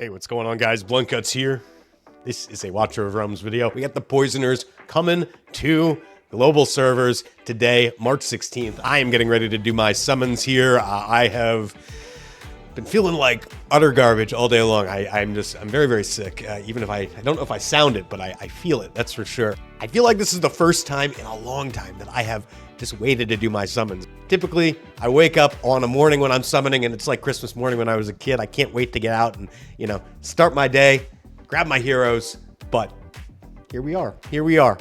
Hey, what's going on, guys? Blunt Cuts here. This is a Watcher of Realms video. We got the Poisoners coming to global servers today, March 16th. I am getting ready to do my summons here. I have been feeling like utter garbage all day long. I'm very, very sick. Even if I don't know if I sound it, but I feel it, that's for sure. I feel like this is the first time in a long time that I have just waited to do my summons. Typically, I wake up on a morning when I'm summoning and it's like Christmas morning when I was a kid. I can't wait to get out and, start my day, grab my heroes, but here we are.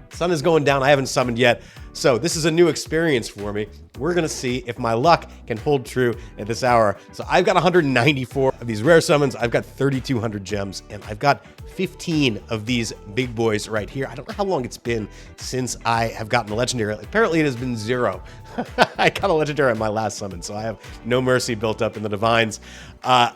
Sun is going down. I haven't summoned yet. So this is a new experience for me. We're going to see if my luck can hold true at this hour. So I've got 194 of these rare summons. I've got 3,200 gems, and I've got 15 of these big boys right here. I don't know how long it's been since I have gotten a legendary. Apparently it has been 0. I got a legendary on my last summon, so I have no mercy built up in the divines. I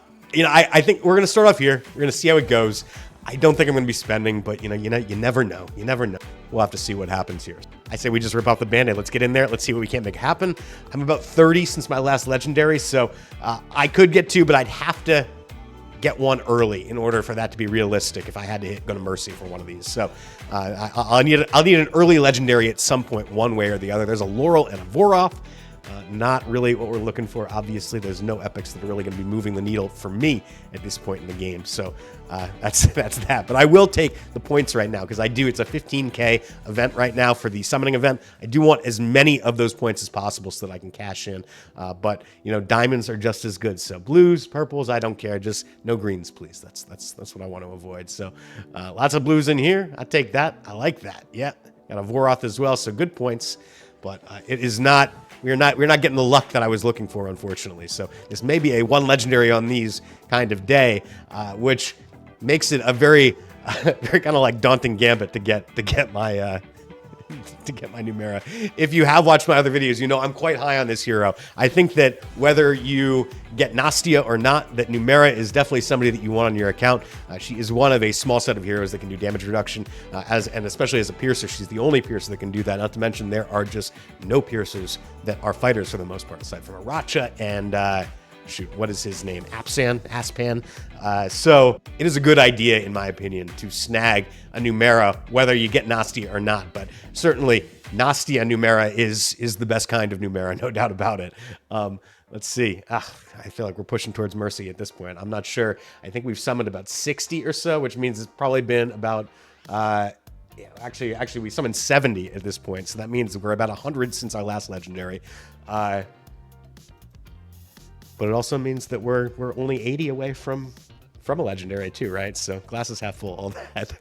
think we're going to start off here. We're going to see how it goes. I don't think I'm going to be spending, but you never know. You never know. We'll have to see what happens here. I say we just rip off the Band-Aid. Let's get in there. Let's see what we can't make happen. I'm about 30 since my last legendary, so I could get 2, but I'd have to get 1 early in order for that to be realistic if I had to go to Mercy for one of these. So I'll need an early legendary at some point, one way or the other. There's a Laurel and a Voroth. Not really what we're looking for. Obviously, there's no epics that are really going to be moving the needle for me at this point in the game. So that's that. But I will take the points right now because it's a 15K event right now for the summoning event. I do want as many of those points as possible so that I can cash in. But diamonds are just as good. So blues, purples, I don't care. Just no greens, please. That's what I want to avoid. So lots of blues in here. I take that. I like that. Yeah, got a Voroth as well. So good points. But it is not. We're not getting the luck that I was looking for, unfortunately. So this may be a 1 legendary on these kind of day, which makes it a very, very kind of like daunting gambit to get my Numera. If you have watched my other videos, I'm quite high on this hero. I think that whether you get Nastya or not, that Numera is definitely somebody that you want on your account. She is one of a small set of heroes that can do damage reduction, and especially as a piercer, she's the only piercer that can do that. Not to mention there are just no piercers that are fighters for the most part, aside from Aracha and what is his name? Aspan. So it is a good idea, in my opinion, to snag a Numera, whether you get Nastya or not. But certainly, Nastya Numera is the best kind of Numera, no doubt about it. Let's see. I feel like we're pushing towards Mercy at this point. I'm not sure. I think we've summoned about 60 or so, which means it's probably been about... actually, we summoned 70 at this point, so that means we're about 100 since our last legendary. But it also means that we're only 80 away from a legendary too, right? So glasses half full, all that.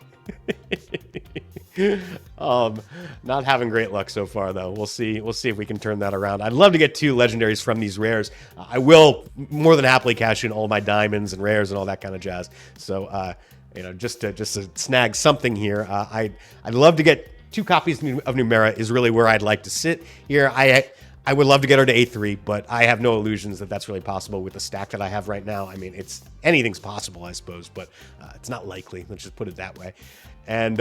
Not having great luck so far, though. We'll see if we can turn that around. I'd love to get 2 legendaries from these rares. I will more than happily cash in all my diamonds and rares and all that kind of jazz. So just to snag something here. I'd love to get 2 copies of Numera is really where I'd like to sit here. I would love to get her to A3, but I have no illusions that that's really possible with the stack that I have right now. I mean, anything's possible, I suppose, but it's not likely. Let's just put it that way. And,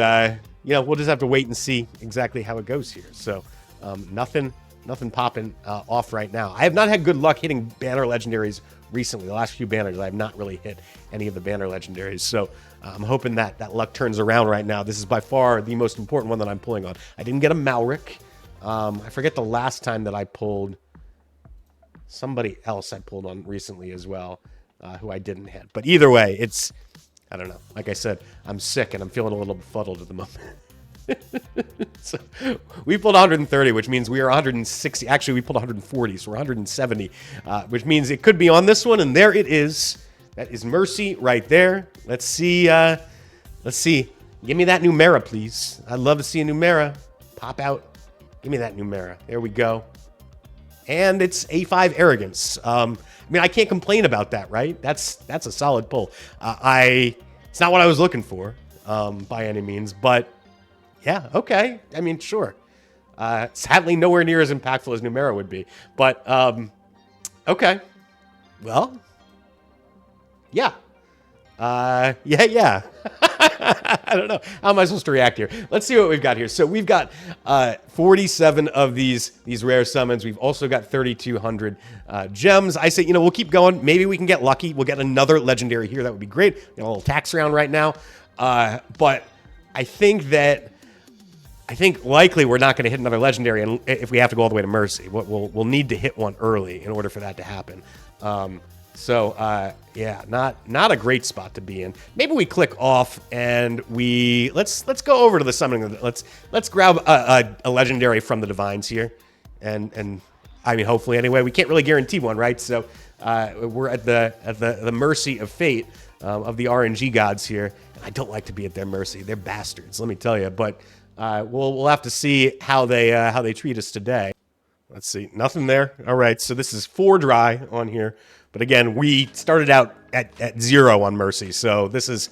we'll just have to wait and see exactly how it goes here. So nothing popping off right now. I have not had good luck hitting banner legendaries recently. The last few banners, I have not really hit any of the banner legendaries. So I'm hoping that luck turns around right now. This is by far the most important one that I'm pulling on. I didn't get a Malric. I forget the last time that I pulled somebody else I pulled on recently as well, who I didn't hit. But either way, I don't know. Like I said, I'm sick and I'm feeling a little befuddled at the moment. So we pulled 130, which means we are 160. Actually, we pulled 140, so we're 170, which means it could be on this one. And there it is. That is Mercy right there. Let's see. Give me that Numera, please. I'd love to see a Numera pop out. Give me that Numera. There we go. And it's A5 Arrogance. I can't complain about that, right? That's a solid pull. It's not what I was looking for by any means, but yeah, okay. Sure. Sadly, nowhere near as impactful as Numera would be, but okay. Well, yeah. Yeah. I don't know. How am I supposed to react here? Let's see what we've got here. So we've got 47 of these rare summons. We've also got 3,200 gems. I say, we'll keep going. Maybe we can get lucky. We'll get another legendary here. That would be great. Got a little tax round right now. But I think likely we're not going to hit another legendary, and if we have to go all the way to Mercy, we'll need to hit one early in order for that to happen. Yeah, not a great spot to be in. Maybe we click off and let's go over to the summoning. Let's grab a legendary from the divines here, and I mean hopefully anyway. We can't really guarantee one, right? So we're at the mercy of fate of the RNG gods here. And I don't like to be at their mercy. They're bastards, let me tell you. But we'll have to see how they treat us today. Let's see, nothing there. All right, so this is 4 dry on here. But again, we started out at 0 on Mercy, so this is...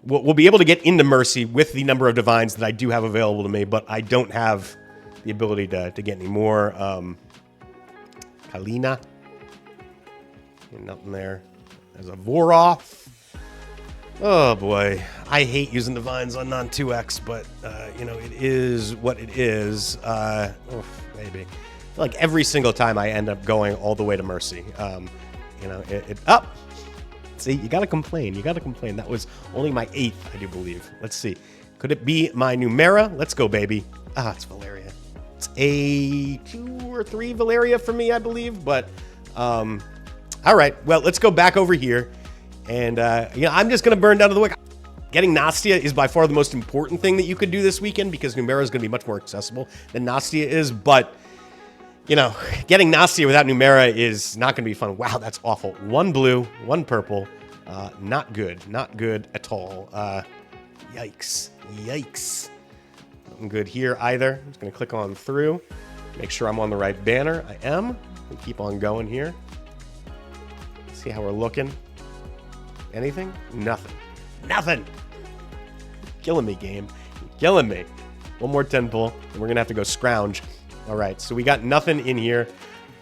We'll be able to get into Mercy with the number of divines that I do have available to me, but I don't have the ability to get any more. Kalina. Nothing there. There's a Voroth. Oh boy, I hate using divines on non-2x, but it is what it is. Maybe. I feel like every single time I end up going all the way to Mercy. Up. See, you gotta complain. You gotta complain. That was only my 8th, I do believe. Let's see. Could it be my Numera? Let's go, baby. It's Valeria. It's a 2 or 3 Valeria for me, I believe. But, all right. Well, let's go back over here. And, I'm just gonna burn down to the wick. Getting Nastya is by far the most important thing that you could do this weekend because Numera is gonna be much more accessible than Nastya is. But, getting Nastya without Numera is not going to be fun. Wow, that's awful. 1 blue, 1 purple. Not good. Not good at all. Yikes. Yikes. Nothing good here either. I'm just going to click on through. Make sure I'm on the right banner. I am. We'll keep on going here. See how we're looking. Anything? Nothing. Nothing. Killing me, game. Killing me. One more 10 pull, and we're going to have to go scrounge. All right, so we got nothing in here.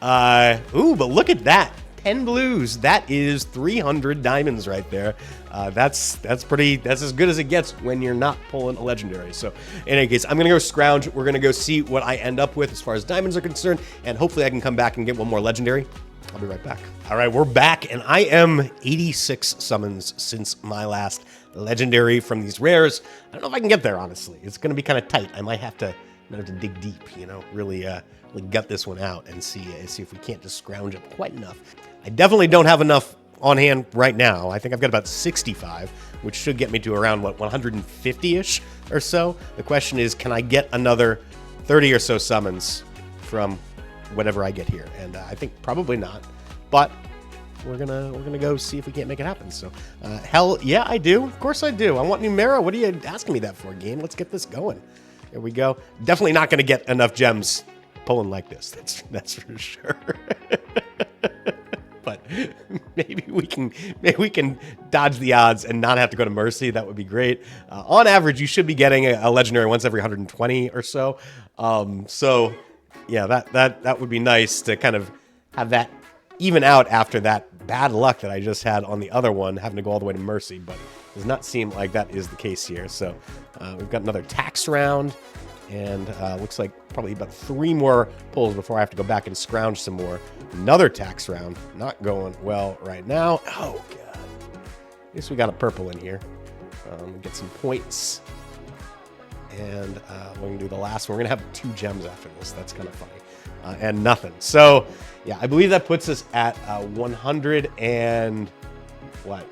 Ooh, but look at that. 10 blues. That is 300 diamonds right there. That's as good as it gets when you're not pulling a legendary. So in any case, I'm going to go scrounge. We're going to go see what I end up with as far as diamonds are concerned, and hopefully I can come back and get one more legendary. I'll be right back. All right, we're back, and I am 86 summons since my last legendary from these rares. I don't know if I can get there, honestly. It's going to be kind of tight. I might have to dig deep, really gut this one out and see if we can't just scrounge up quite enough. I definitely don't have enough on hand right now. I think I've got about 65, which should get me to around, 150-ish or so. The question is, can I get another 30 or so summons from whatever I get here? And I think probably not, but we're gonna go see if we can't make it happen. So, hell yeah, I do. Of course I do. I want Numera. What are you asking me that for, game? Let's get this going. Here we go. Definitely not going to get enough gems pulling like this. That's for sure. But maybe we can dodge the odds and not have to go to Mercy. That would be great. On average, you should be getting a legendary once every 120 or so. So yeah, that would be nice to kind of have that even out after that bad luck that I just had on the other one, having to go all the way to Mercy. But does not seem like that is the case here. So we've got another tax round, and looks like probably about 3 more pulls before I have to go back and scrounge some more. Another tax round, not going well right now. Oh god, at least we got a purple in here. Get some points, and we're gonna do the last one. We're gonna have 2 gems after this. That's kind of funny, and nothing. So yeah, I believe that puts us at 100 and what?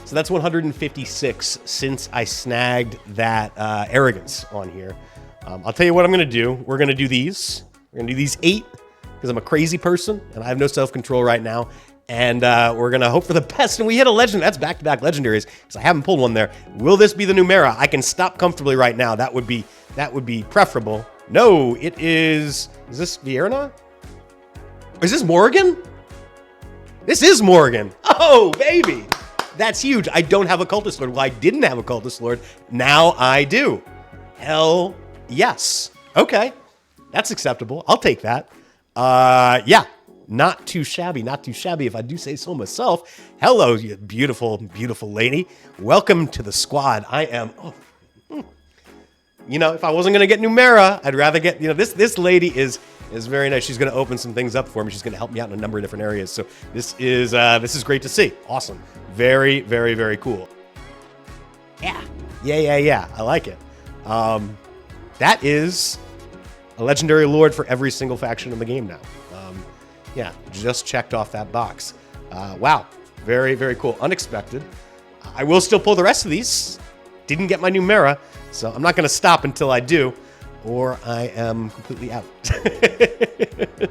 So that's 156 since I snagged that arrogance on here. I'll tell you what I'm going to do. We're going to do these. We're going to do these 8 because I'm a crazy person and I have no self-control right now. And we're going to hope for the best. And we hit a legend. That's back-to-back legendaries because I haven't pulled one there. Will this be the Numera? I can stop comfortably right now. That would be preferable. No, it is... Is this Vierna? Is this Morgan? This is Morgan. Oh, baby. That's huge. I don't have a cultist lord. Well, I didn't have a cultist lord. Now I do. Hell yes. Okay. That's acceptable. I'll take that. Yeah. not too shabby, not too shabby if I do say so myself. Hello, you beautiful, beautiful lady. Welcome to the squad. I am, you know, if I wasn't going to get Numera, I'd rather get, you know, this lady is very nice. She's going to open some things up for me. She's going to help me out in a number of different areas. So this is great to see. Awesome. Very, very, very cool. Yeah. I like it. That is a legendary lord for every single faction in the game now. Yeah, just checked off that box. Wow, very, very cool. Unexpected. I will still pull the rest of these. Didn't get my Numera, so I'm not going to stop until I do, or I am completely out.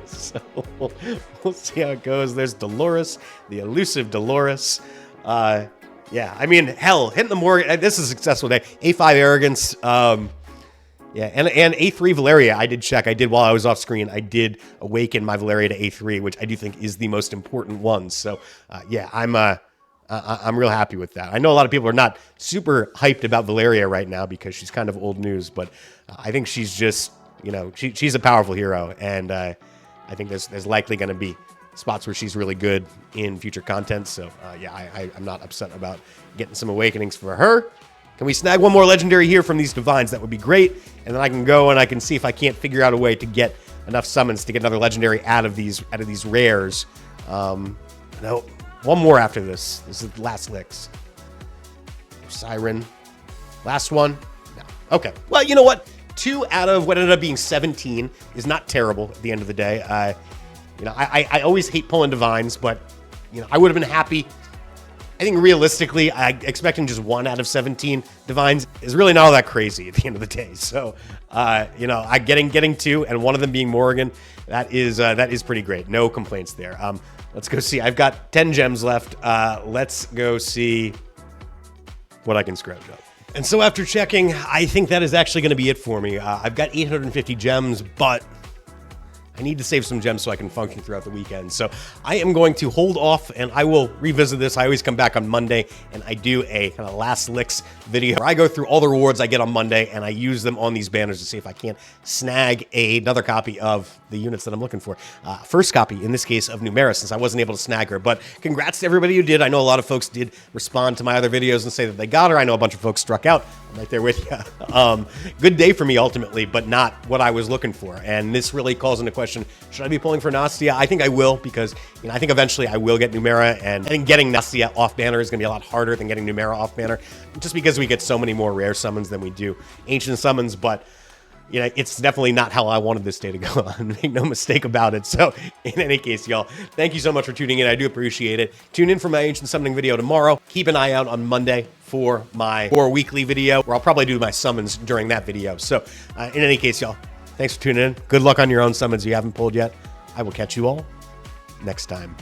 So we'll see how it goes. There's Dolores, the elusive Dolores. Yeah, I mean, hell, hitting the Morgan. This is a successful day. A5 Arrogance. Yeah, and A3 Valeria, I did check. I did while I was off screen. I did awaken my Valeria to A3, which I do think is the most important one. So, yeah, I'm real happy with that. I know a lot of people are not super hyped about Valeria right now because she's kind of old news, but I think she's just, you know, she's a powerful hero, and I think there's likely going to be spots where she's really good in future content. So, yeah, I'm not upset about getting some awakenings for her. Can we snag one more legendary here from these divines? That would be great. And then I can go and I can see if I can't figure out a way to get enough summons to get another legendary out of these rares. No, one more after this. This is the last licks. Siren. Last one? No. Okay. Well, you know what? 2 out of what ended up being 17 is not terrible at the end of the day. You know, I always hate pulling divines, but, you know, I would have been happy. I think realistically, expecting just 1 out of 17 divines is really not all that crazy at the end of the day. So, you know, getting 2 and one of them being Morgan, that is pretty great. No complaints there. Let's go see. I've got 10 gems left. Let's go see what I can scrounge up. And so after checking, I think that is actually going to be it for me. I've got 850 gems, but I need to save some gems so I can function throughout the weekend. So I am going to hold off, and I will revisit this. I always come back on Monday, and I do a kind of last licks video where I go through all the rewards I get on Monday, and I use them on these banners to see if I can't snag another copy of the units that I'm looking for. First copy, in this case, of Numera, since I wasn't able to snag her. But congrats to everybody who did. I know a lot of folks did respond to my other videos and say that they got her. I know a bunch of folks struck out. I'm right there with you. Good day for me, ultimately, but not what I was looking for. And this really calls into question, should I be pulling for Nastya? I think I will, because, you know, I think eventually I will get Numera, and I think getting Nastya off banner is going to be a lot harder than getting Numera off banner, just because we get so many more rare summons than we do ancient summons. But, you know, it's definitely not how I wanted this day to go on. Make no mistake about it. So, in any case, y'all, thank you so much for tuning in. I do appreciate it. Tune in for my ancient summoning video tomorrow. Keep an eye out on Monday for my weekly video, where I'll probably do my summons during that video. So, in any case, y'all, thanks for tuning in. Good luck on your own summons you haven't pulled yet. I will catch you all next time.